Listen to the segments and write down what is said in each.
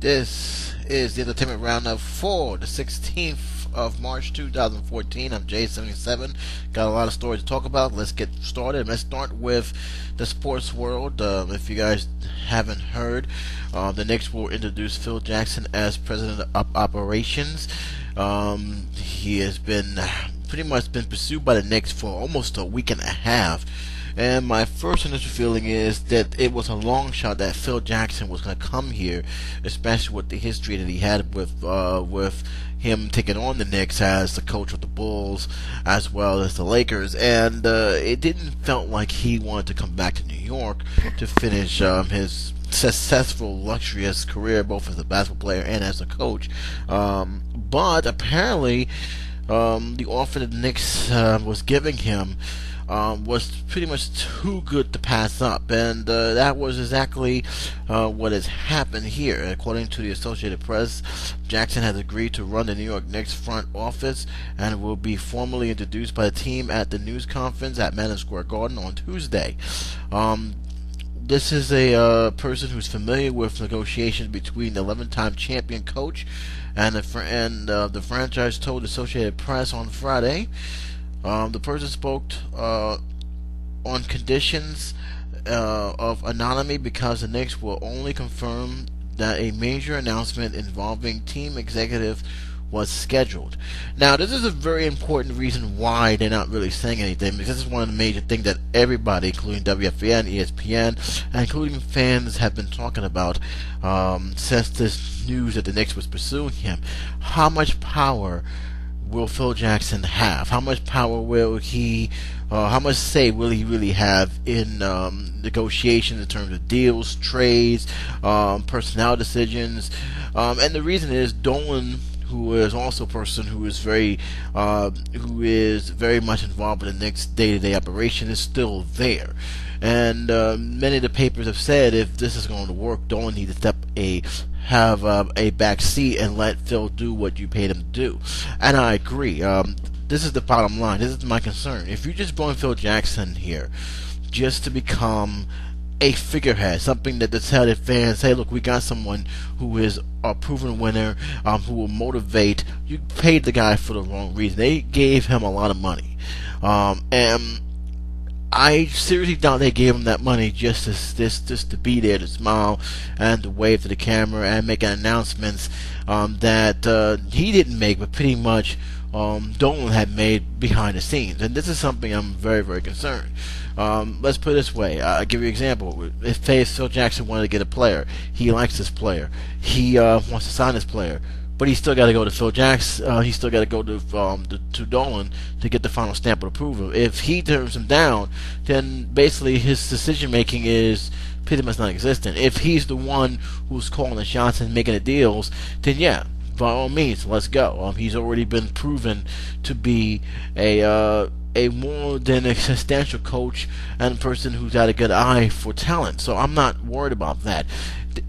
This is the Entertainment Roundup for the 16th of March 2014. I'm J77. Got a lot of stories to talk about. Let's get started. Let's start with the sports world. If you guys haven't heard, the Knicks will introduce Phil Jackson as president of operations. He has been pretty much been pursued by the Knicks for almost a week and a half. And my first initial feeling is that it was a long shot that Phil Jackson was going to come here, especially with the history that he had with him taking on the Knicks as the coach of the Bulls as well as the Lakers. And it didn't felt like he wanted to come back to New York to finish his successful, luxurious career both as a basketball player and as a coach. But apparently the offer that the Knicks was giving him was pretty much too good to pass up, and that was exactly what has happened here. According to the Associated Press, Jackson has agreed to run the New York Knicks front office and will be formally introduced by the team at the news conference at Madison Square Garden on Tuesday. This is a person who's familiar with negotiations between the 11-time champion coach and the franchise told the Associated Press on Friday. The person spoke on conditions of anonymity because the Knicks will only confirm that a major announcement involving team executive was scheduled. Now, this is a very important reason why they're not really saying anything, because this is one of the major things that everybody, including WFAN, ESPN, and including fans, have been talking about since this news that the Knicks was pursuing him. How much power will Phil Jackson have? How much power will he, how much say will he really have in negotiations in terms of deals, trades, personnel decisions? And the reason is Dolan, who is also a person who is very much involved in the Knicks' day-to-day operation, is still there. And many of the papers have said if this is going to work, Dolan needs to have a back seat and let Phil do what you paid him to do. And I agree. This is the bottom line. This is my concern. If you just bring Phil Jackson here just to become a figurehead, something that the talented fans say, look, we got someone who is a proven winner, who will motivate. You paid the guy for the wrong reason. They gave him a lot of money, and I seriously doubt they gave him that money just to be there, to smile and to wave to the camera and make announcements that he didn't make, but pretty much Dolan had made behind the scenes. And this is something I'm very, very concerned. Let's put it this way. I'll give you an example. If Phil Jackson wanted to get a player, he likes this player, he wants to sign this player, but he's still got to go to Phil Jackson. He's still got to go to Dolan to get the final stamp of approval. If he turns him down, then basically his decision making is pretty much non-existent. If he's the one who's calling the shots and making the deals, then yeah, by all means, let's go. He's already been proven to be a more than a substantial coach and a person who's got a good eye for talent. So I'm not worried about that.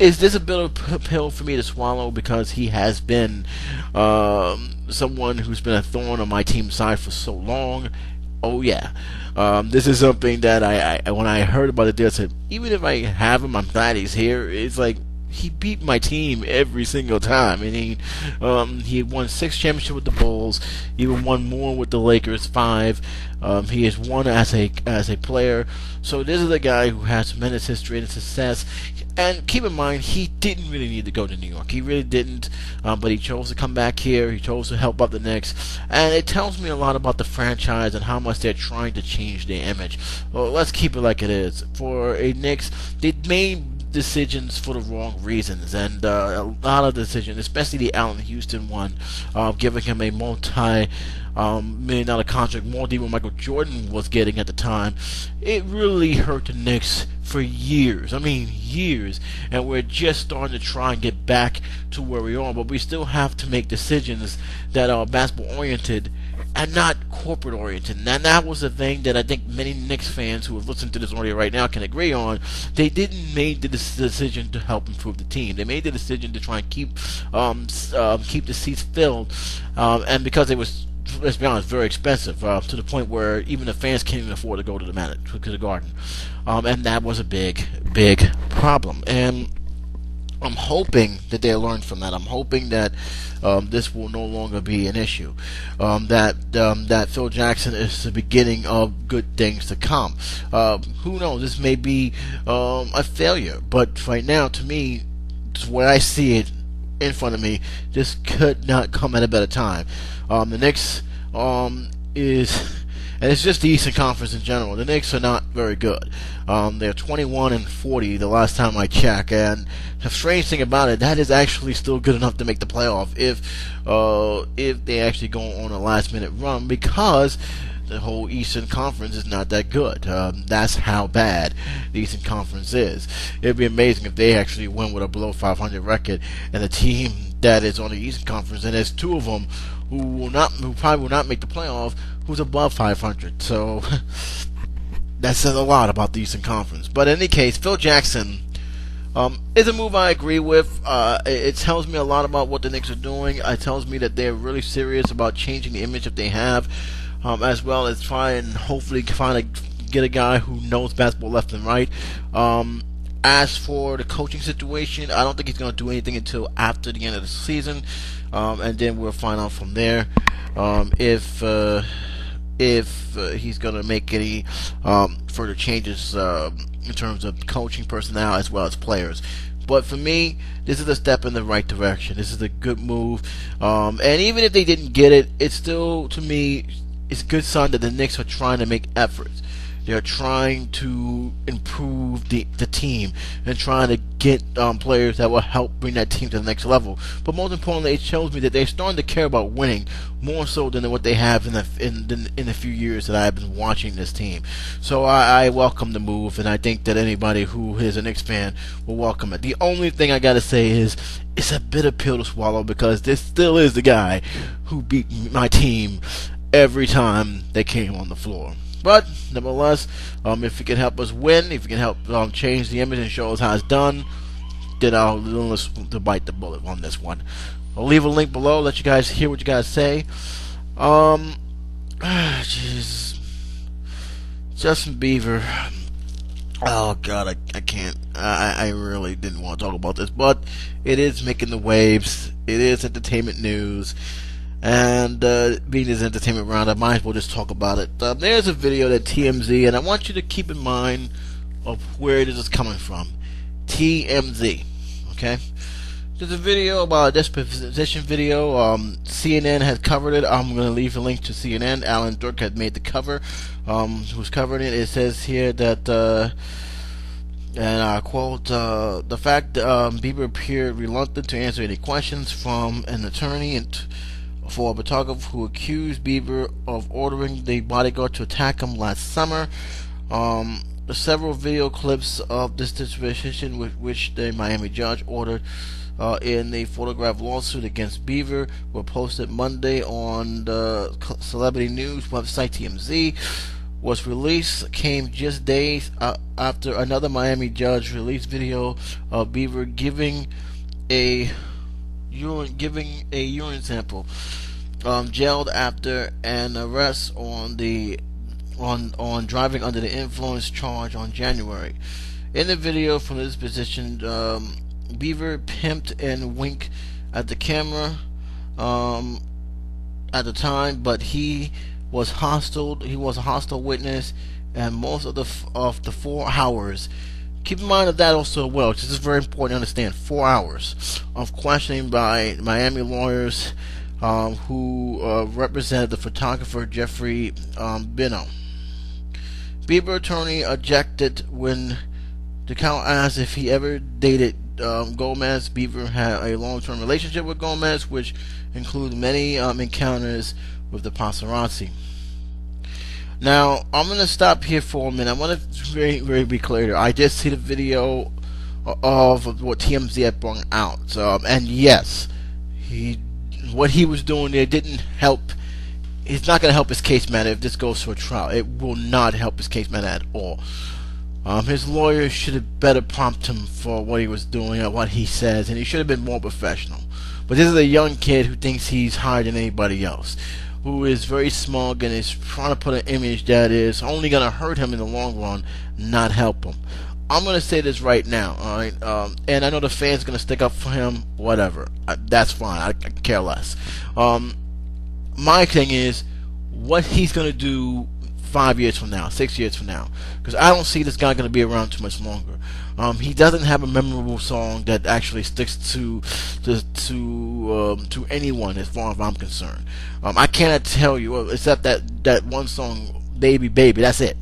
Is this a bit of a pill for me to swallow because he has been someone who's been a thorn on my team's side for so long? Oh yeah. This is something that I when I heard about the deal, I said, even if I have him, I'm glad he's here. It's like, he beat my team every single time. I mean, he won 6 championships with the Bulls. He even won more with the Lakers, 5. He has won as a player. So this is a guy who has tremendous history and success. And keep in mind, he didn't really need to go to New York. He really didn't. But he chose to come back here. He chose to help out the Knicks. And it tells me a lot about the franchise and how much they're trying to change their image. Well, let's keep it like it is. For a Knicks, they made decisions for the wrong reasons, and a lot of decisions, especially the Allen Houston one, giving him a multi-million-dollar contract, more than what Michael Jordan was getting at the time. It really hurt the Knicks for years. I mean, years. And we're just starting to try and get back to where we are, but we still have to make decisions that are basketball-oriented and not corporate-oriented. And that was the thing that I think many Knicks fans who have listened to this audio right now can agree on. They didn't make the decision to help improve the team. They made the decision to try and keep the seats filled, and because it was, let's be honest, very expensive, to the point where even the fans can't even afford to go to the Garden, and that was a big problem. And I'm hoping that they learn from that. I'm hoping that this will no longer be an issue. That Phil Jackson is the beginning of good things to come. Who knows? This may be a failure, but right now, to me, where I see it in front of me, this could not come at a better time. The Knicks is, and it's just the Eastern Conference in general. The Knicks are not very good. They're 21-40 the last time I checked, and the strange thing about it, that is actually still good enough to make the playoff if they actually go on a last-minute run, because the whole Eastern Conference is not that good. That's how bad the Eastern Conference is. It'd be amazing if they actually win with a below 500 record, and the team that is on the Eastern Conference, and there's two of them who probably will not make the playoff, who's above 500. So that says a lot about the Eastern Conference. But in any case, Phil Jackson is a move I agree with. It tells me a lot about what the Knicks are doing. It tells me that they're really serious about changing the image that they have, as well as try and hopefully get a guy who knows basketball left and right. As for the coaching situation, I don't think he's going to do anything until after the end of the season, and then we'll find out from there if he's going to make any further changes in terms of coaching personnel as well as players. But for me, this is a step in the right direction. This is a good move, and even if they didn't get it, it's still, to me, it's a good sign that the Knicks are trying to make efforts. They're trying to improve the team and trying to get players that will help bring that team to the next level. But most importantly, it shows me that they're starting to care about winning more so than what they have in the few years that I've been watching this team. So I welcome the move, and I think that anybody who is a Knicks fan will welcome it. The only thing I gotta say is it's a bitter pill to swallow, because this still is the guy who beat my team every time they came on the floor. But nevertheless, if you can help us win, if you can help change the image and show us how it's done, then I'll willingness to bite the bullet on this one. I'll leave a link below, let you guys hear what you guys say. Jeez, Justin Bieber. Oh God, I can't. I really didn't want to talk about this, but it is making the waves. It is entertainment news. And being this entertainment round, I might as well just talk about it. There's a video that TMZ, and I want you to keep in mind of where this is coming from. TMZ, okay? There's a video about a disposition video. CNN has covered it. I'm going to leave a link to CNN. Alan Dirk had made the cover. Who's covering it? It says here that, and I quote, the fact that Bieber appeared reluctant to answer any questions from an attorney and for a photographer who accused Bieber of ordering the bodyguard to attack him last summer. Several video clips of this disposition, which the Miami judge ordered in the photograph lawsuit against Bieber, were posted Monday on the celebrity news website TMZ. Was released came just days after another Miami judge released video of Bieber giving a urine sample, jailed after an arrest on driving under the influence charge on January. In the video from this position, Bieber pimped and winked at the camera at the time, but he was hostile. He was a hostile witness, and most of the 4 hours. Keep in mind of that also as well, because it's very important to understand. 4 hours of questioning by Miami lawyers who represented the photographer Jeffrey Bino. Bieber attorney objected when the count asked if he ever dated Gomez. Bieber had a long-term relationship with Gomez, which included many encounters with the paparazzi. Now, I'm going to stop here for a minute. I want to very, very be clear here. I just see the video of what TMZ had brought out. And yes, what he was doing there didn't help. It's not going to help his case matter if this goes to a trial. It will not help his case matter at all. His lawyer should have better prompted him for what he was doing and what he says, and he should have been more professional. But this is a young kid who thinks he's higher than anybody else, who is very smug and is trying to put an image that is only going to hurt him in the long run, not help him. I'm gonna say this right now, all right? And I know the fans gonna stick up for him. Whatever, that's fine. I care less. My thing is what he's gonna do 5 years from now, 6 years from now, because I don't see this guy gonna be around too much longer. He doesn't have a memorable song that actually sticks to anyone, as far as I'm concerned. I cannot tell you, except that one song, "Baby Baby." That's it.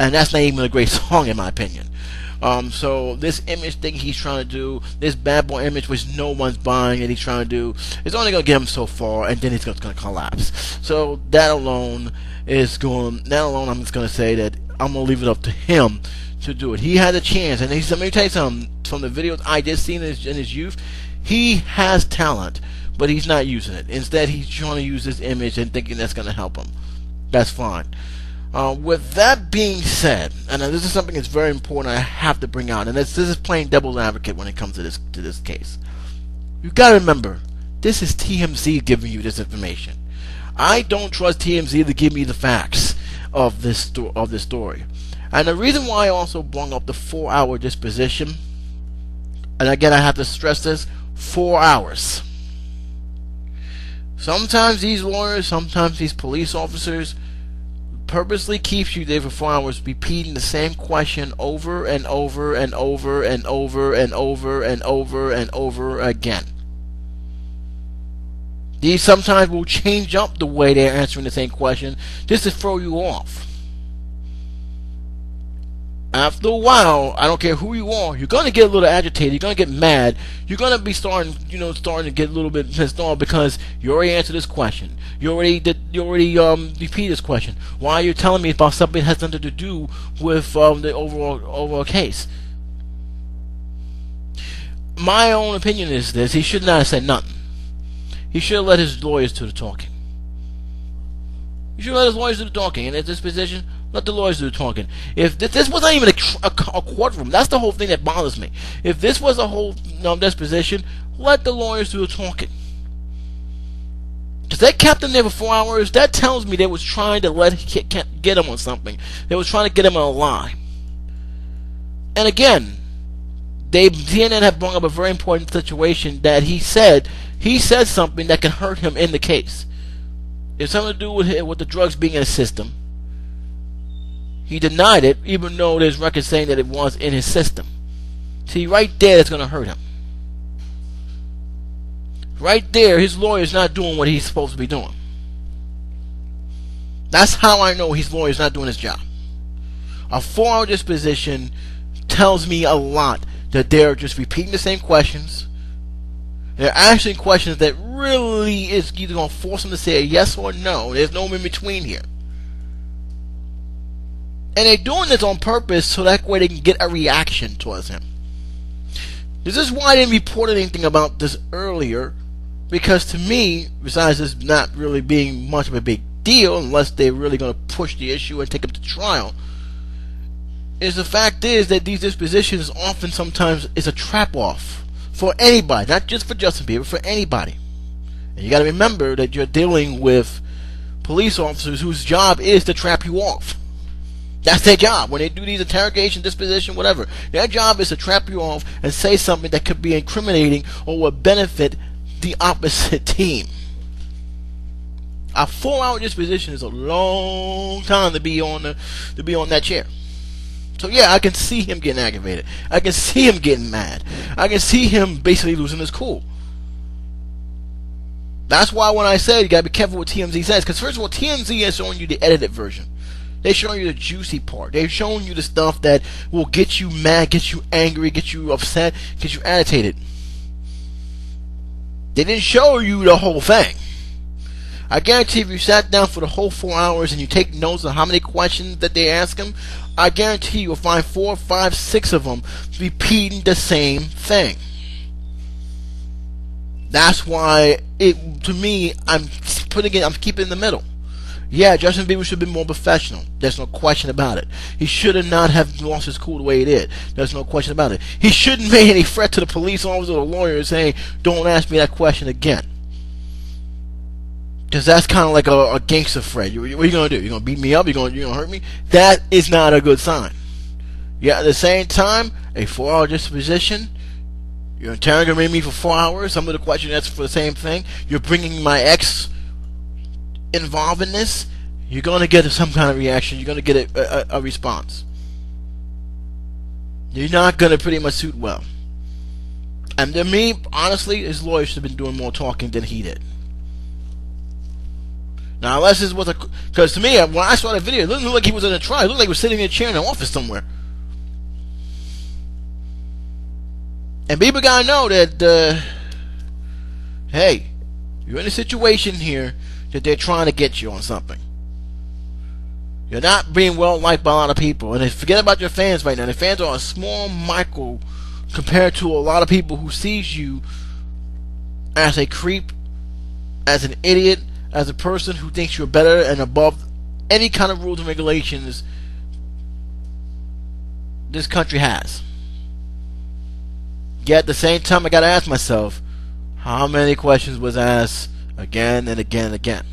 And that's not even a great song in my opinion. So this image thing he's trying to do, this bad boy image which no one's buying and he's trying to do, is only going to get him so far, and then he's going to collapse. So that alone I'm just going to say that I'm going to leave it up to him to do it. He had a chance, and let me tell you something, from the videos I just seen in his youth, he has talent, but he's not using it. Instead, he's trying to use this image and thinking that's going to help him. That's fine. With that being said, and this is something that's very important I have to bring out, and this is playing devil's advocate when it comes to this case. You gotta remember, this is TMZ giving you this information. I don't trust TMZ to give me the facts of this story. And the reason why I also brought up the 4-hour disposition, and again I have to stress this, 4 hours. Sometimes these lawyers, sometimes these police officers purposely keeps you there for 4 hours, repeating the same question over and over and over and over and over and over and over again. These sometimes will change up the way they're answering the same question just to throw you off. After a while, I don't care who you are, you're going to get a little agitated, you're going to get mad, you're going to be starting to get a little bit pissed off because you already answered this question. You already repeated this question. Why are you telling me about something that has nothing to do with the overall case? My own opinion is this: he should not have said nothing. He should have let his lawyers do the talking. He should let his lawyers do the talking. And at this position, let the lawyers do the talking. If this was not even a courtroom, that's the whole thing that bothers me. If this was a whole disposition, let the lawyers do the talking. Because they kept him there for 4 hours, that tells me they was trying to get him on something. They was trying to get him on a lie. And again, CNN have brought up a very important situation that he said something that can hurt him in the case. It's something to do with the drugs being in the system. He denied it, even though there's records saying that it was in his system. See, right there, that's going to hurt him. Right there, his lawyer's not doing what he's supposed to be doing. That's how I know his lawyer's not doing his job. A 4-hour disposition tells me a lot, that they're just repeating the same questions. They're asking questions that really is either going to force him to say a yes or no. There's no in between here. And they're doing this on purpose so that way they can get a reaction towards him. This is why I didn't report anything about this earlier, because to me, besides this not really being much of a big deal, unless they're really going to push the issue and take him to trial, is the fact is that these dispositions often sometimes is a trap-off for anybody, not just for Justin Bieber, for anybody. And you got to remember that you're dealing with police officers whose job is to trap you off. That's their job. When they do these interrogation, disposition, whatever, their job is to trap you off and say something that could be incriminating or would benefit the opposite team. A 4-hour disposition is a long time to be on that chair. So yeah, I can see him getting aggravated. I can see him getting mad. I can see him basically losing his cool. That's why when I said you gotta be careful what TMZ says, because first of all, TMZ is showing you the edited version. They're showing you the juicy part. They're showing you the stuff that will get you mad, get you angry, get you upset, get you agitated. They didn't show you the whole thing. I guarantee if you sat down for the whole 4 hours and you take notes of how many questions that they ask him, I guarantee you'll find 4, 5, 6 of them repeating the same thing. That's why to me, I'm keeping it in the middle. Yeah, Justin Bieber should have been more professional. There's no question about it. He should not have lost his cool the way he did. There's no question about it. He shouldn't make any threat to the police officer or the lawyer saying, don't ask me that question again. Because that's kind of like a gangster threat. What are you going to do? You're going to beat me up? You're going to hurt me? That is not a good sign. Yet at the same time, a 4-hour disposition. You're interrogating me for 4 hours. Some of the questions that's for the same thing. You're bringing my ex involved in this. You're going to get some kind of reaction. You're going to get a response. You're not going to pretty much suit well. And to me, honestly, his lawyer should have been doing more talking than he did. Now, unless this was because to me, when I saw that video, it didn't look like he was in a trial. It looked like he was sitting in a chair in an office somewhere. And people gotta know that, hey, you're in a situation here that they're trying to get you on something. You're not being well liked by a lot of people. And forget about your fans right now. The fans are a small micro compared to a lot of people who sees you as a creep, as an idiot, as a person who thinks you're better and above any kind of rules and regulations this country has. Yet at the same time, I gotta ask myself, how many questions was asked again and again and again?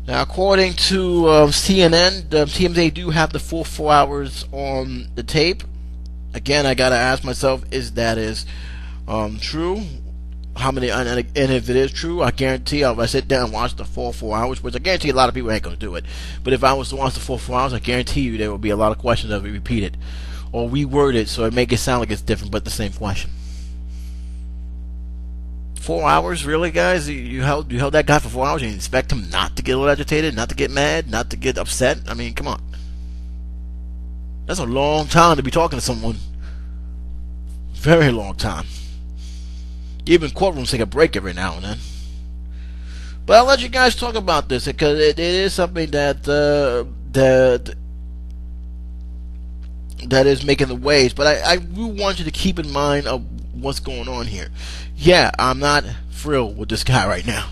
Now, according to CNN, the TMZ do have the full 4 hours on the tape. Again, I gotta ask myself, is that true? How many? And if it is true, I guarantee if I sit down and watch the full 4 hours, which I guarantee a lot of people ain't gonna do it. But if I was to watch the full 4 hours, I guarantee you there will be a lot of questions that will be repeated or reworded so it make it sound like it's different, but the same question. 4 hours, really, guys? You held that guy for 4 hours? You expect him not to get a little agitated, not to get mad, not to get upset? I mean, come on. That's a long time to be talking to someone. Very long time. Even courtrooms take a break every now and then. But I'll let you guys talk about this because it is something that is making the waves. But I do want you to keep in mind of what's going on here. Yeah, I'm not thrilled with this guy right now.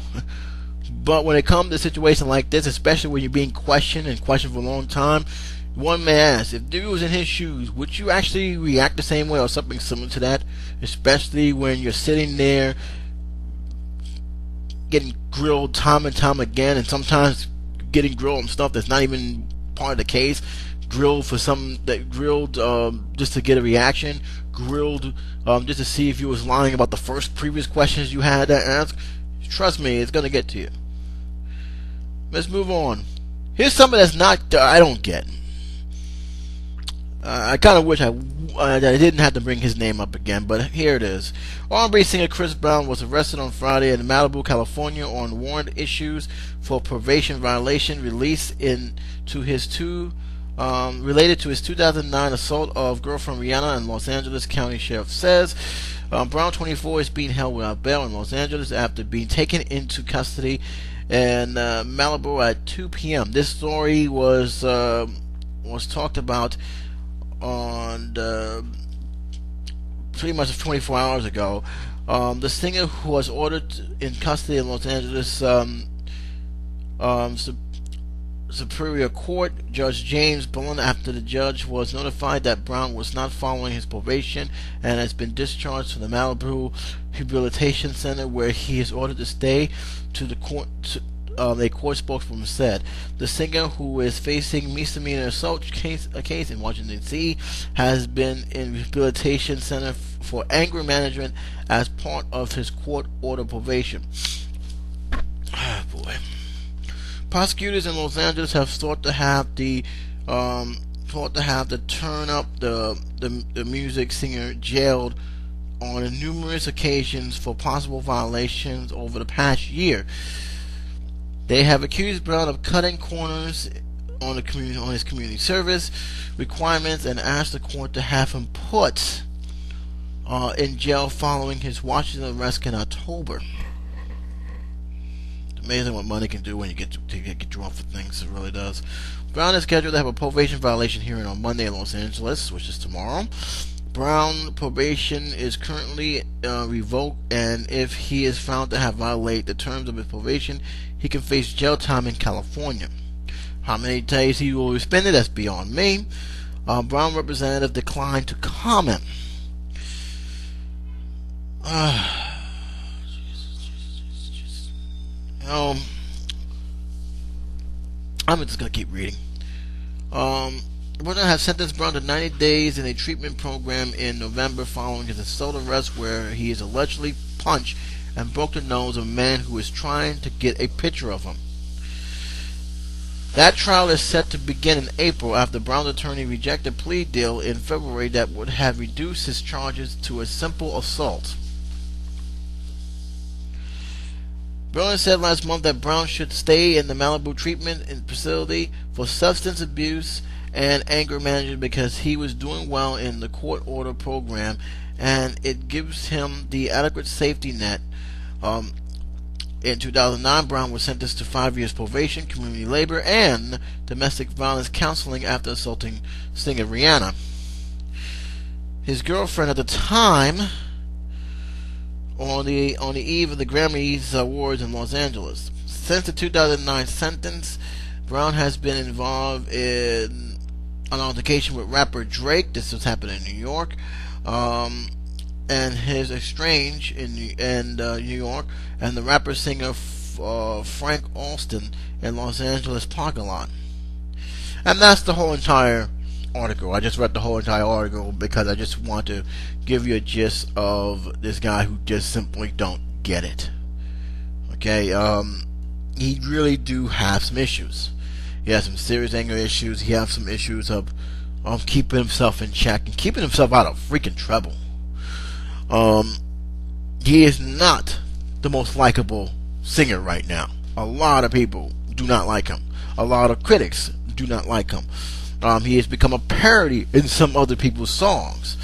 But when it comes to a situation like this, especially when you're being questioned for a long time, one may ask, if dude was in his shoes, would you actually react the same way or something similar to that? Especially when you're sitting there getting grilled time and time again, and sometimes getting grilled on stuff that's not even part of the case. Grilled for just to get a reaction. Grilled just to see if you was lying about the previous questions you had to ask. Trust me, it's gonna get to you. Let's move on. Here's something I don't get. I kind of wish I didn't have to bring his name up again, but here it is. R&B singer Chris Brown was arrested on Friday in Malibu, California on warrant issues for probation violation related to his 2009 assault of girlfriend Rihanna, and Los Angeles County Sheriff says. Brown, 24, is being held without bail in Los Angeles after being taken into custody in Malibu at 2 p.m. This story was talked about on pretty much 24 hours ago. The singer, who was ordered in custody in Los Angeles Superior Court, Judge James Bullen, after the judge was notified that Brown was not following his probation and has been discharged from the Malibu Rehabilitation Center, where he is ordered to stay. To the court, a court spokeswoman said the singer, who is facing misdemeanor assault case in Washington D.C., has been in rehabilitation center for anger management as part of his court order probation. Ah, boy. Prosecutors in Los Angeles have sought to have the turn up the music singer jailed on numerous occasions for possible violations over the past year. They have accused Brown of cutting corners on his community service requirements and asked the court to have him put in jail following his Washington arrest in October. It's amazing what money can do when you get drawn for things. It really does. Brown is scheduled to have a probation violation hearing on Monday in Los Angeles, which is tomorrow. Brown probation is currently revoked, and if he is found to have violated the terms of his probation, he can face jail time in California. How many days he will be spending, that's beyond me. Brown representative declined to comment. I'm just gonna keep reading. Brown has sentenced Brown to 90 days in a treatment program in November following his assault arrest, where he is allegedly punched and broke the nose of a man who is trying to get a picture of him. That trial is set to begin in April after Brown's attorney rejected a plea deal in February that would have reduced his charges to a simple assault. Brown said last month that Brown should stay in the Malibu treatment facility for substance abuse and anger management because he was doing well in the court order program and it gives him the adequate safety net. In 2009, Brown was sentenced to 5 years probation, community labor, and domestic violence counseling after assaulting singer Rihanna. His girlfriend at the time, on the eve of the Grammys Awards in Los Angeles. Since the 2009 sentence, Brown has been involved in an altercation with rapper Drake. This was happening in New York. And his exchange in New York, and the rapper singer Frank Alston in Los Angeles parking lot. And that's the whole entire article. I just read the whole entire article because I just want to give you a gist of this guy who just simply don't get it. Okay, he really do have some issues. He has some serious anger issues. He has some issues of keeping himself in check and keeping himself out of freaking trouble. He is not the most likable singer right now. A lot of people do not like him. A lot of critics do not like him. He has become a parody in some other people's songs.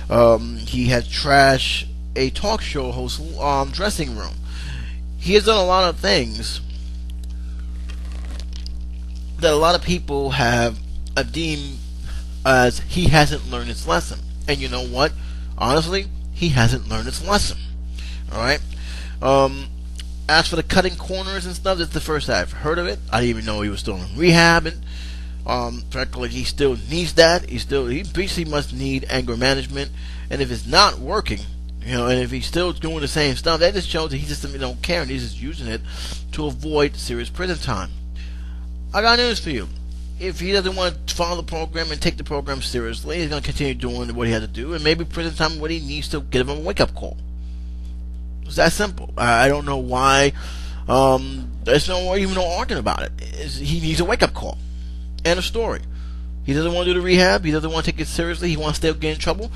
He has trashed a talk show host dressing room. He has done a lot of things that a lot of people have deemed as he hasn't learned his lesson. And you know what? Honestly, he hasn't learned his lesson. Alright? As for the cutting corners and stuff, that's the first I've heard of it. I didn't even know he was still in rehab. And frankly, he still needs that. He basically must need anger management. And if it's not working, and if he's still doing the same stuff, that just shows that he just don't care and he's just using it to avoid serious prison time. I got news for you. If he doesn't want to follow the program and take the program seriously, he's going to continue doing what he has to do, and maybe prison time what he needs to give him a wake-up call. It's that simple. I don't know why. There's even no arguing about it. He needs a wake-up call. End of story. He doesn't want to do the rehab. He doesn't want to take it seriously. He wants to still get in trouble.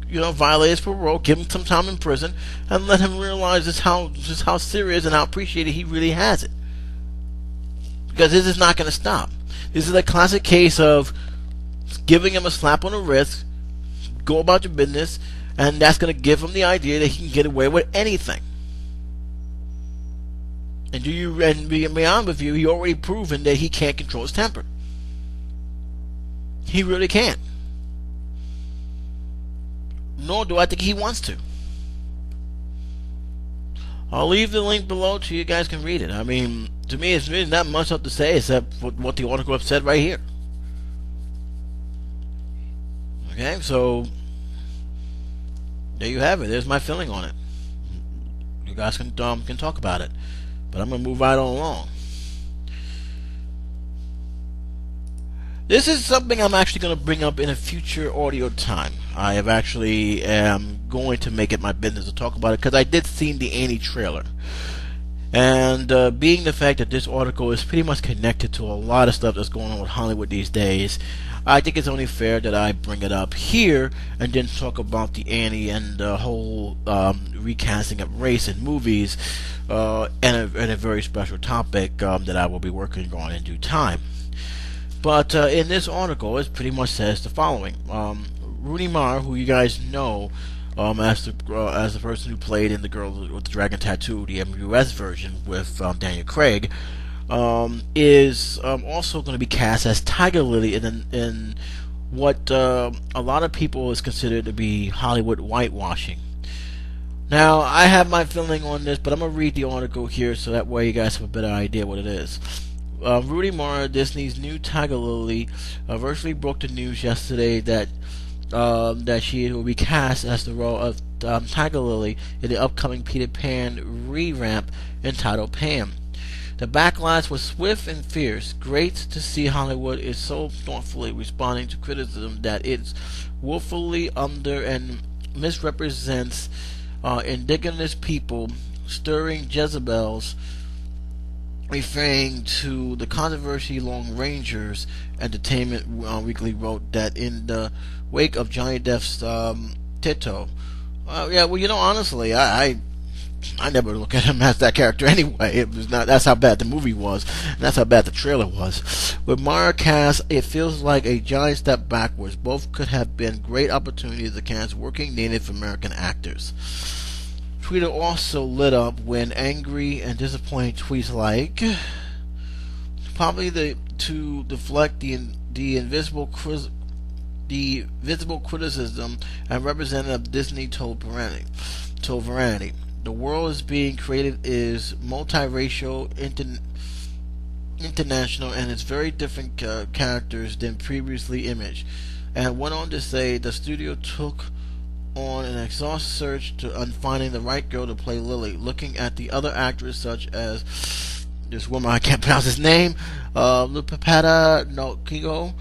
Violate his parole, give him some time in prison, and let him realize just how serious and how appreciated he really has it. Because this is not going to stop. This is a classic case of giving him a slap on the wrist, go about your business, and that's going to give him the idea that he can get away with anything. And be honest with you, he already proven that he can't control his temper. He really can't. Nor do I think he wants to. I'll leave the link below so you guys can read it. I mean, to me, it's really not much else to say except what the article has said right here. Okay, so there you have it. There's my feeling on it. You guys can talk about it, but I'm gonna move right on along. This is something I'm actually going to bring up in a future audio time. I have actually am going to make it my business to talk about it because I did see the Annie trailer. And being the fact that this article is pretty much connected to a lot of stuff that's going on with Hollywood these days, I think it's only fair that I bring it up here and then talk about the Annie and the whole recasting of race in movies and a very special topic that I will be working on in due time. But in this article, it pretty much says the following: Rooney Mara, who you guys know as the person who played in The Girl with the Dragon Tattoo, the MUS version with Daniel Craig, is also going to be cast as Tiger Lily in what a lot of people is considered to be Hollywood whitewashing. Now, I have my feeling on this, but I'm going to read the article here so that way you guys have a better idea what it is. Rooney Mara, Disney's new Tiger Lily, virtually broke the news yesterday that she will be cast as the role of Tiger Lily in the upcoming Peter Pan revamp entitled Pam. The backlash was swift and fierce. Great to see Hollywood is so thoughtfully responding to criticism that it's woefully under and misrepresents indigenous people, stirring Jezebels, referring to the controversy. Lone Rangers Entertainment Weekly wrote that in the wake of Johnny Depp's Tito. Yeah, well, honestly, I never look at him as that character anyway. It was not. That's how bad the movie was. And that's how bad the trailer was. With Mara cast, it feels like a giant step backwards. Both could have been great opportunities to cast working Native American actors. Twitter also lit up when angry and disappointed tweets like, probably to deflect the visible criticism and representative of Disney told Variety. The world is being created is multiracial, international, and it's very different characters than previously imaged. And went on to say the studio took on an exhaustive search on finding the right girl to play Lily, looking at the other actors such as this woman, I can't pronounce his name, Lupita Nyong'o.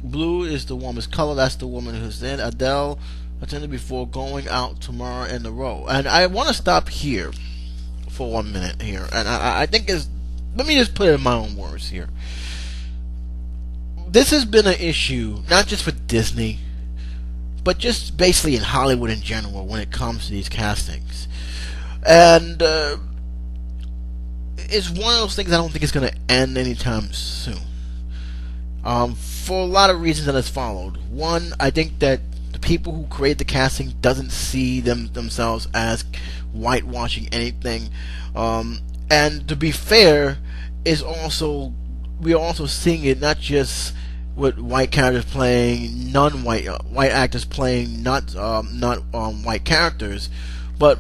Blue is the woman's color. That's the woman who's in. Adele attended before going out tomorrow in the role. And I want to stop here for 1 minute here. And I think let me just put it in my own words here. This has been an issue, not just for Disney, but just basically in Hollywood in general when it comes to these castings. And it's one of those things I don't think it's going to end anytime soon. For a lot of reasons that has followed. One, I think that the people who create the casting doesn't see themselves as whitewashing anything. And to be fair, we are also seeing it not just with white characters playing non-white white actors playing not white characters, but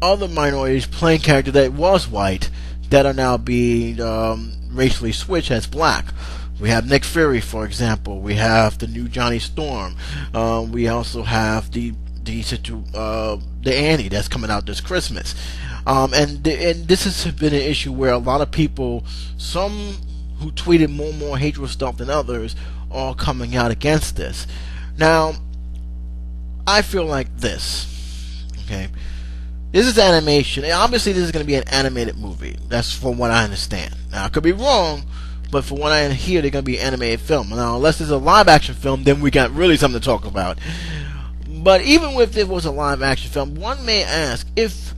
other minorities playing characters that was white that are now being racially switched as black. We have Nick Fury, for example. We have the new Johnny Storm. We also have the Annie that's coming out this Christmas. And this has been an issue where a lot of people, some who tweeted more hateful stuff than others, are coming out against this. Now, I feel like this. Okay, this is animation. Obviously, this is going to be an animated movie. That's from what I understand. Now, I could be wrong, but from what I hear, they're going to be an animated film. Now, unless it's a live-action film, then we got really something to talk about. But even if it was a live-action film, one may ask, if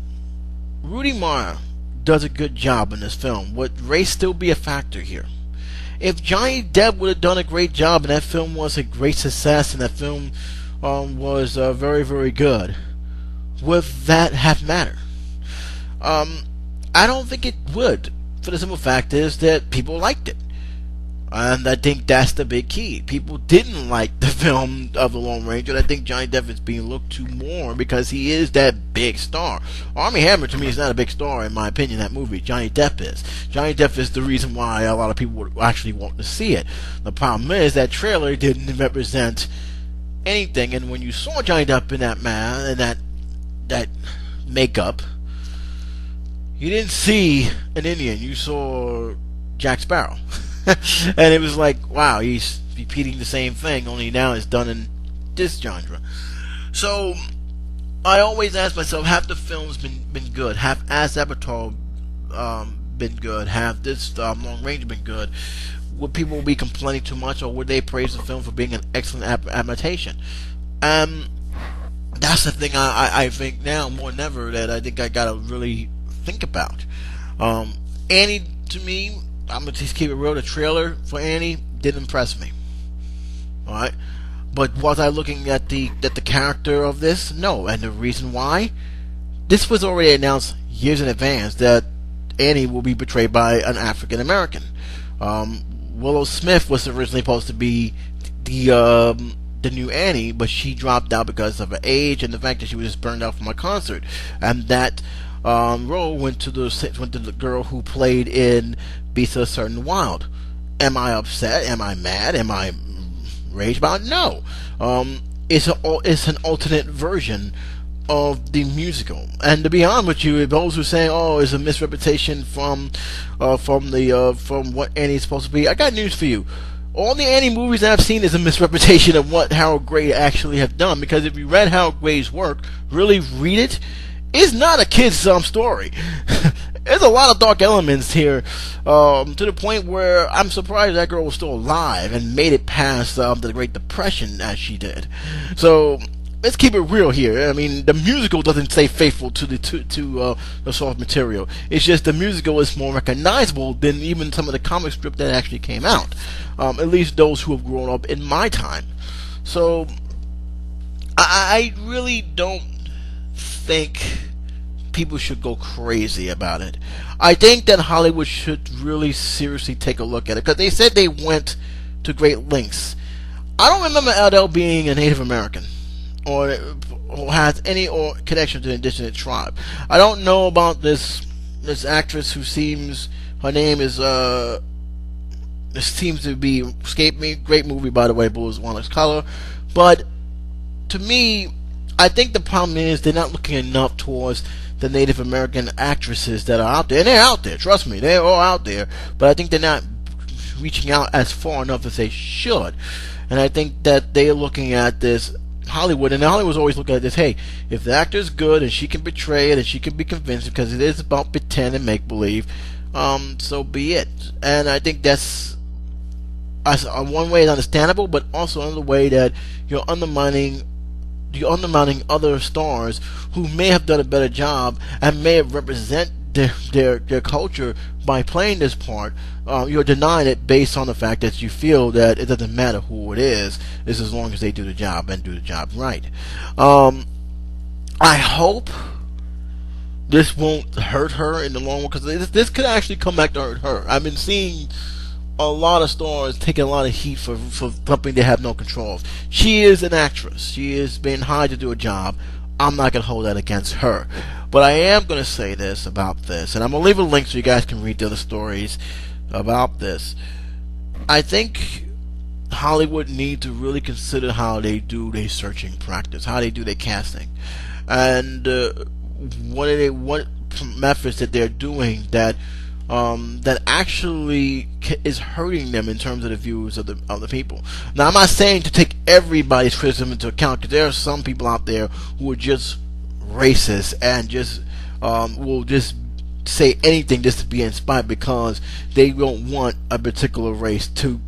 Rooney Mara does a good job in this film, would race still be a factor here? If Johnny Depp would have done a great job and that film was a great success and that film was very, very good, would that have mattered? I don't think it would, for the simple fact is that people liked it. And I think that's the big key. People didn't like the film of The Lone Ranger, and I think Johnny Depp is being looked to more because he is that big star. Armie Hammer, to me, is not a big star, in my opinion, that movie. Johnny Depp is. Johnny Depp is the reason why a lot of people would actually want to see it. The problem is that trailer didn't represent anything, and when you saw Johnny Depp in that man and that makeup, you didn't see an Indian. You saw Jack Sparrow. And it was like, wow, he's repeating the same thing, only now it's done in this genre. So I always ask myself, have the films been good? Have As Avatar been good? Have this Long Range been good? Would people be complaining too much, or would they praise the film for being an excellent adaptation? That's the thing I think now more than ever that I think I gotta really think about. Annie, to me, I'm gonna just keep it real. The trailer for Annie didn't impress me. All right, but was I looking at the character of this? No, and the reason why, this was already announced years in advance that Annie will be portrayed by an African American. Willow Smith was originally supposed to be the new Annie, but she dropped out because of her age and the fact that she was just burned out from a concert, and that role went to the girl who played in Beasts of a Certain Wild. Am I upset? Am I mad? Am I raged about it? No. It's an alternate version of the musical. And to be honest with you, those who are saying, "Oh, it's a misrepresentation from what Annie's supposed to be," I got news for you. All the Annie movies that I've seen is a misrepresentation of what Harold Gray actually have done. Because if you read Harold Gray's work, really read it, it's not a kid's story. There's a lot of dark elements here, to the point where I'm surprised that girl was still alive and made it past the Great Depression as she did. So let's keep it real here. I mean, the musical doesn't stay faithful to the source material. It's just the musical is more recognizable than even some of the comic strip that actually came out. At least those who have grown up in my time. So I really don't think people should go crazy about it. I think that Hollywood should really seriously take a look at it, because they said they went to great lengths. I don't remember Adele being a Native American or has any connection to the indigenous tribe. I don't know about this actress who her name is this seems to be escaped me. Great movie, by the way, Blue is One Color. But to me, I think the problem is they're not looking enough towards the Native American actresses that are out there. And they're out there, trust me, they're all out there. But I think they're not reaching out as far enough as they should. And I think that they're looking at this Hollywood, and Hollywood's always looking at this, hey, if the actor's good and she can betray it and she can be convincing, because it is about pretend and make-believe, so be it. And I think that's one way is understandable, but also another way that you're undermining other stars who may have done a better job and may have represent their culture by playing this part. You're denying it based on the fact that you feel that it doesn't matter who it is as long as they do the job and do the job right. I hope this won't hurt her in the long run, because this could actually come back to hurt her. I've been seeing a lot of stars taking a lot of heat for something they have no control of. She is an actress. She is being hired to do a job. I'm not going to hold that against her. But I am going to say this about this, and I'm going to leave a link so you guys can read the other stories about this. I think Hollywood need to really consider how they do their searching practice, how they do their casting, and what methods that they're doing that actually is hurting them in terms of the views of the people. Now, I'm not saying to take everybody's criticism into account, because there are some people out there who are just racist and just will just say anything just to be inspired because they don't want a particular race to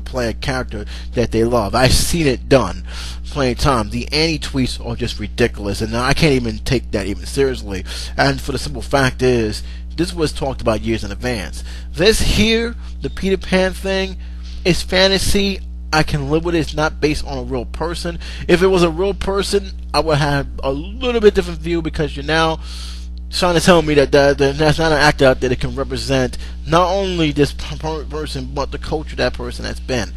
play a character that they love. I've seen it done plenty of times. The anti-tweets are just ridiculous, and I can't even take that even seriously. And for the simple fact is, this was talked about years in advance. This here, the Peter Pan thing, is fantasy. I can live with it. It's not based on a real person. If it was a real person, I would have a little bit different view, because you're now trying to tell me that that's not an actor out there that can represent not only this person, but the culture that person has been.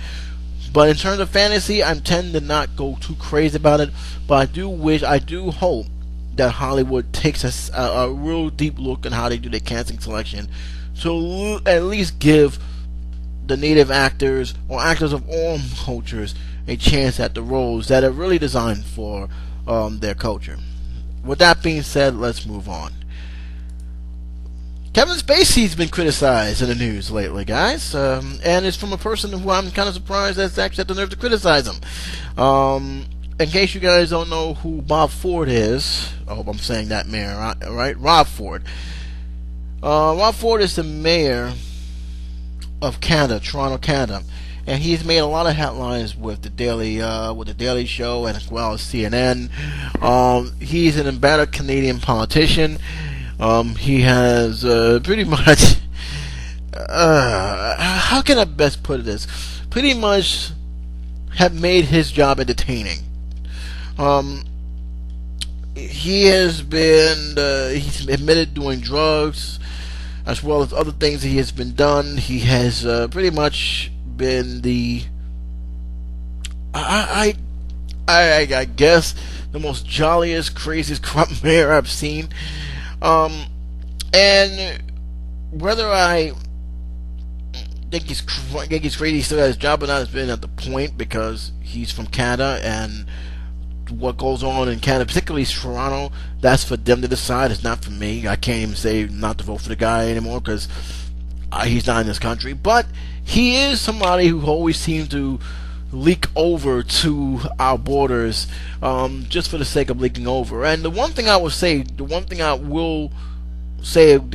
But in terms of fantasy, I tend to not go too crazy about it. But I do hope that Hollywood takes a real deep look at how they do their casting selection, to at least give the native actors or actors of all cultures a chance at the roles that are really designed for their culture. With that being said, let's move on. Kevin Spacey's been criticized in the news lately, guys, and it's from a person who I'm kind of surprised that's actually had the nerve to criticize him. In case you guys don't know who Bob Ford is, I hope I'm saying that mayor right, Rob Ford. Rob Ford is the mayor of Canada, Toronto, Canada, and he's made a lot of headlines with the Daily Show and as well as CNN. He's an embattled Canadian politician. He has pretty much, how can I best put this? Pretty much have made his job entertaining. He has been, he's admitted doing drugs, as well as other things that he has been done. He has pretty much been the, I guess, the most jolliest, craziest corrupt mayor I've seen. And whether I think he's crazy, he still has his job or not, has been at the point, because he's from Canada, and what goes on in Canada, particularly Toronto, that's for them to decide. It's not for me. I can't even say not to vote for the guy anymore because he's not in this country. But he is somebody who always seems to leak over to our borders, just for the sake of leaking over. And the one thing I will say, the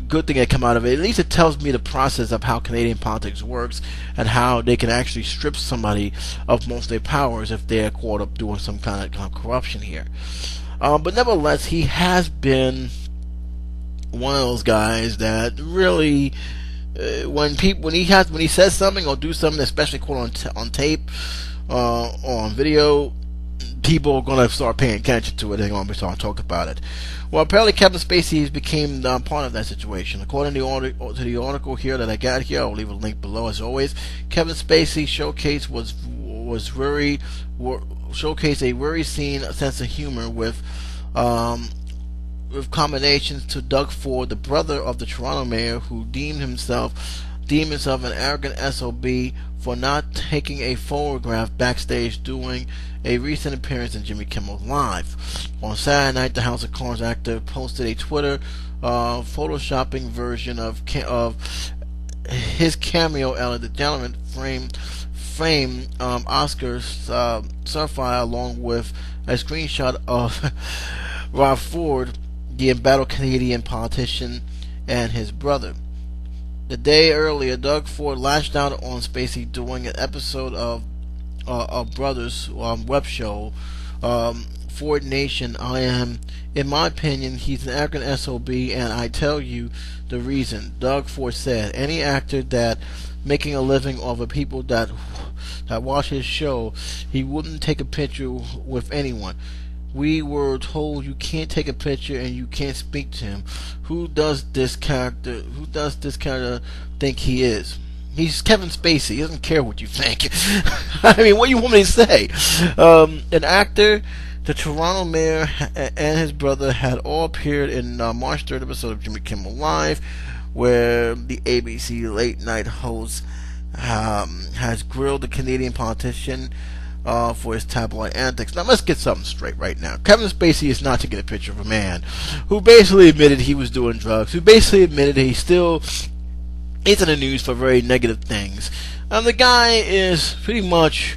good thing that come out of it, at least it tells me the process of how Canadian politics works and how they can actually strip somebody of most of their powers if they're caught up doing some kind of corruption here. But nevertheless, he has been one of those guys that really, when he says something or do something, especially caught on tape or on video, people are going to start paying attention to it. They're going to start talking about it. Well, apparently Kevin Spacey became part of that situation. According to the article here that I got here, I'll leave a link below as always. Kevin Spacey showcased a very keen sense of humor with combinations to Doug Ford, the brother of the Toronto mayor, who deemed himself an arrogant SOB for not taking a photograph backstage during a recent appearance in Jimmy Kimmel Live. On Saturday night, the House of Cards actor posted a Twitter photoshopping version of his cameo at the Gentleman frame Oscar Sapphire, along with a screenshot of Rob Ford, the embattled Canadian politician, and his brother. The day earlier, Doug Ford lashed out on Spacey during an episode of Brothers web show, Ford Nation. In my opinion, he's an arrogant SOB, and I tell you the reason. Doug Ford said, any actor that making a living off of people that watch his show, he wouldn't take a picture with anyone. We were told you can't take a picture and you can't speak to him. Who does this character think he is? He's Kevin Spacey. He doesn't care what you think. I mean, what do you want me to say? An actor, the Toronto mayor, and his brother had all appeared in March 3rd episode of Jimmy Kimmel Live, where the ABC late night host has grilled the Canadian politician for his tabloid antics. Now let's get something straight right now. Kevin Spacey is not taking a picture of a man who basically admitted he was doing drugs, who basically admitted he still is in the news for very negative things. The guy is pretty much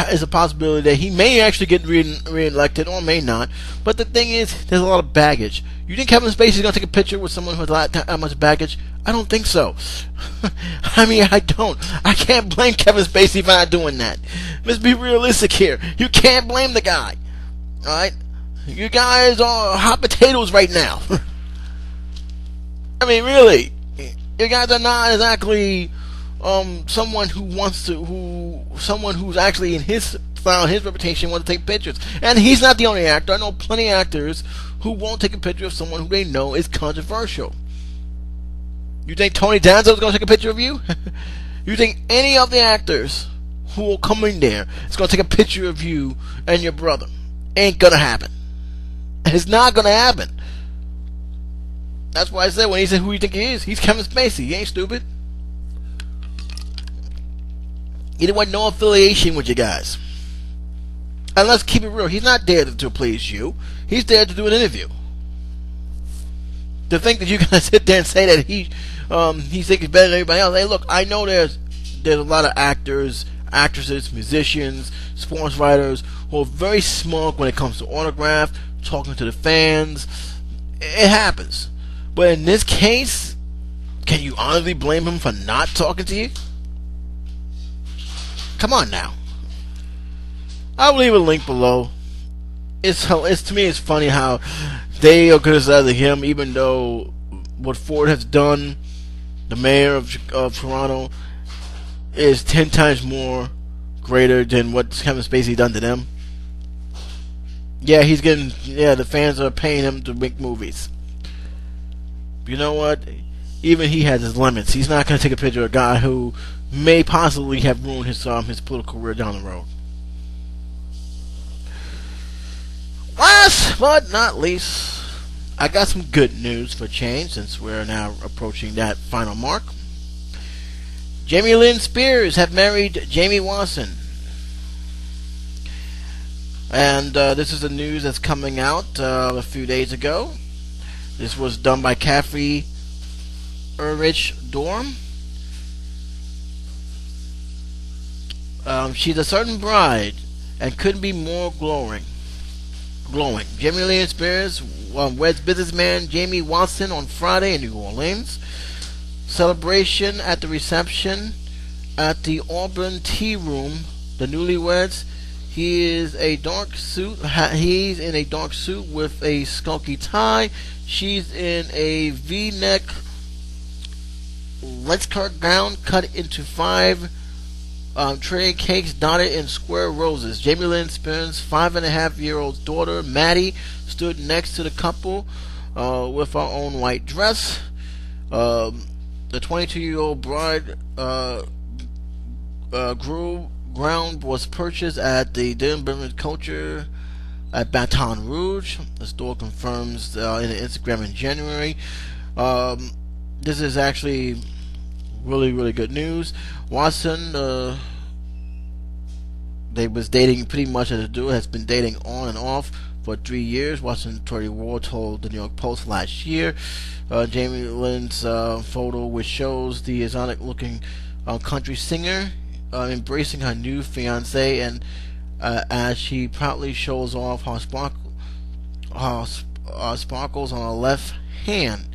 is a possibility that he may actually get re-elected or may not. But the thing is, there's a lot of baggage. You think Kevin Spacey is going to take a picture with someone who has that much baggage? I don't think so. I mean, I don't. I can't blame Kevin Spacey for not doing that. Let's be realistic here. You can't blame the guy. Alright? You guys are hot potatoes right now. I mean, really. You guys are not exactly someone who's actually in his style, his reputation, want to take pictures. And he's not the only actor. I know plenty of actors who won't take a picture of someone who they know is controversial. You think Tony Danza is going to take a picture of you? You think any of the actors who will come in there is going to take a picture of you and your brother? Ain't going to happen. It's not going to happen. That's why I said when he said who you think he is, he's Kevin Spacey. He ain't stupid. He didn't want no affiliation with you guys. And let's keep it real. He's not there to please you. He's there to do an interview. To think that you're gonna sit there and say that he thinks he's better than everybody else. Hey, look, I know there's a lot of actors, actresses, musicians, sports writers who are very smug when it comes to autograph, talking to the fans. It happens. But in this case, can you honestly blame him for not talking to you? Come on now. I'll leave a link below. It's to me, it's funny how they are criticizing him, even though what Ford has done, the mayor of Toronto, is 10 times more greater than what Kevin Spacey done to them. Yeah, the fans are paying him to make movies. You know what? Even he has his limits. He's not going to take a picture of a guy who may possibly have ruined his political career down the road. Last but not least, I got some good news for change since we're now approaching that final mark. Lynn Spears have married Jamie Watson. And this is the news that's coming out a few days ago. This was done by Kathy Ulrich Dorm. She's a certain bride and couldn't be more glowing. Jamie Lynn Spears weds businessman Jamie Watson on Friday in New Orleans. Celebration at the reception at the Auburn Tea Room. The newlyweds. He's in a dark suit with a skunky tie. She's in a V-neck let's cut gown cut into 5 tray cakes dotted in square roses. Jamie Lynn Spears' 5.5-year-old daughter Maddie stood next to the couple with her own white dress. The 22-year-old bride ground was purchased at the Denver Culture at Baton Rouge. The store confirms in an Instagram in January. This is actually really good news. Watson, they was dating pretty much as a duo, has been dating on and off for 3 years. Watson Tori Ward told the New York Post last year. Jamie Lynn's photo, which shows the exotic-looking country singer embracing her new fiance, and as she proudly shows off her sparkles on her left hand.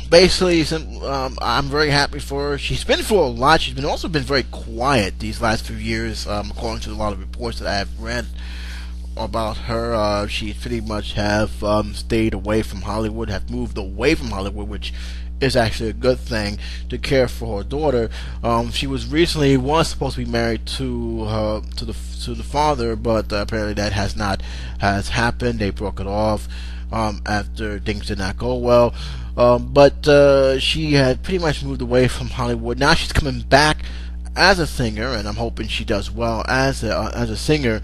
Basically, I'm very happy for her. She's been through a lot. She's also been very quiet these last few years, according to a lot of reports that I have read about her. She pretty much have stayed away from Hollywood, have moved away from Hollywood, which is actually a good thing, to care for her daughter. She was supposed to be married to the father, but apparently that has happened. They broke it off after things did not go well. But she had pretty much moved away from Hollywood. Now she's coming back as a singer, and I'm hoping she does well as a singer.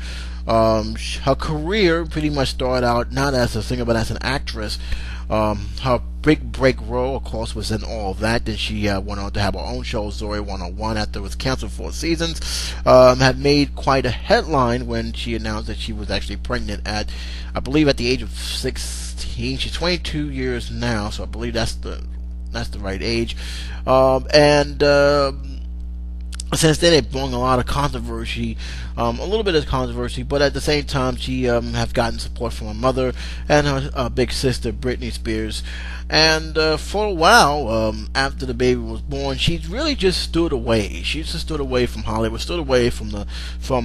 Her career pretty much started out not as a singer but as an actress. Her big break role, of course, was in All That. Then she went on to have her own show, Zoe 101, after it was canceled 4 seasons. Had made quite a headline when she announced that she was actually pregnant at, I believe, at the age of 16. She's 22 years now, so I believe that's the right age. Since then, it brought a lot of controversy, a little bit of controversy, but at the same time, she have gotten support from her mother and her big sister, Britney Spears. And for a while, after the baby was born, she really just stood away. She just stood away from Hollywood, stood away from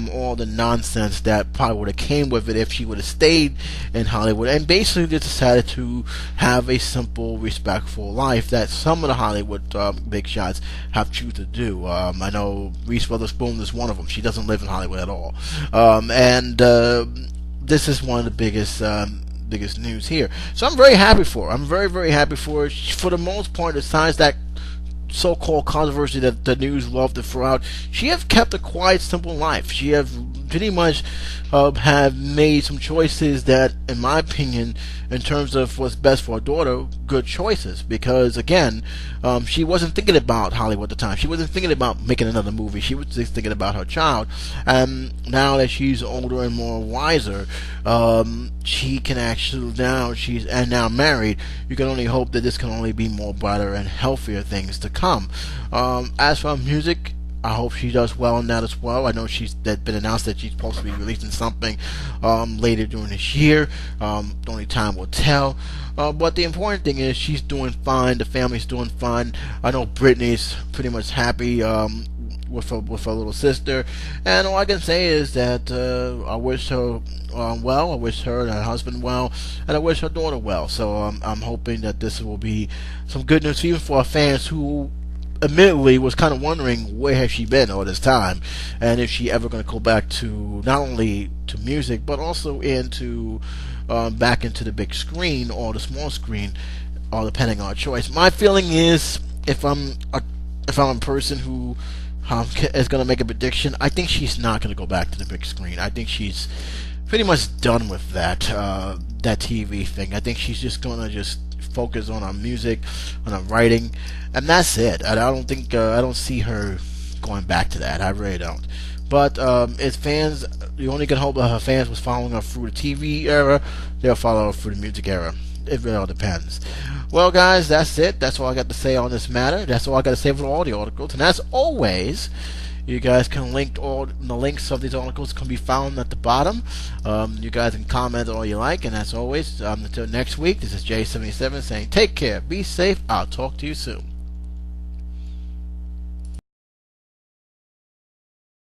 all the nonsense that probably would have came with it if she would have stayed in Hollywood, and basically just decided to have a simple, respectful life that some of the Hollywood big shots have choose to do. I know Reese Witherspoon is one of them. She doesn't live in Hollywood at all, and this is one of the biggest news here. So I'm very happy for her. I'm very happy for her. For the most part, besides that so-called controversy that the news loved to throw out, she have kept a quiet, simple life. She have pretty much have made some choices that, in my opinion, in terms of what's best for her daughter, good choices. Because again, she wasn't thinking about Hollywood at the time. She wasn't thinking about making another movie. She was just thinking about her child. And now that she's older and more wiser, she can actually she's now married. You can only hope that this can only be more brighter and healthier things to come. As for music, I hope she does well in that as well. I know been announced that she's supposed to be releasing something later during this year. Only time will tell. But the important thing is she's doing fine. The family's doing fine. I know Britney's pretty much happy with her little sister, and all I can say is that I wish her well. I wish her and her husband well, and I wish her daughter well. So I'm hoping that this will be some good news even for our fans who admittedly was kind of wondering where has she been all this time, and if she ever going to go back to not only to music but also back into the big screen or the small screen, all depending on her choice. My feeling is, if I'm a person who is going to make a prediction, I think she's not going to go back to the big screen. I think she's pretty much done with that TV thing. I think she's just going to focus on her music, on her writing, and that's it. I don't see her going back to that. I really don't. But if fans, you only can hope that her fans was following her through the TV era, they'll follow her through the music era. It really all depends. Well, guys, that's it. That's all I got to say on this matter. That's all I got to say for all the articles. And as always, you guys can link all the links of these articles can be found at the bottom. You guys can comment all you like. And as always, until next week, this is J77 saying take care, be safe. I'll talk to you soon.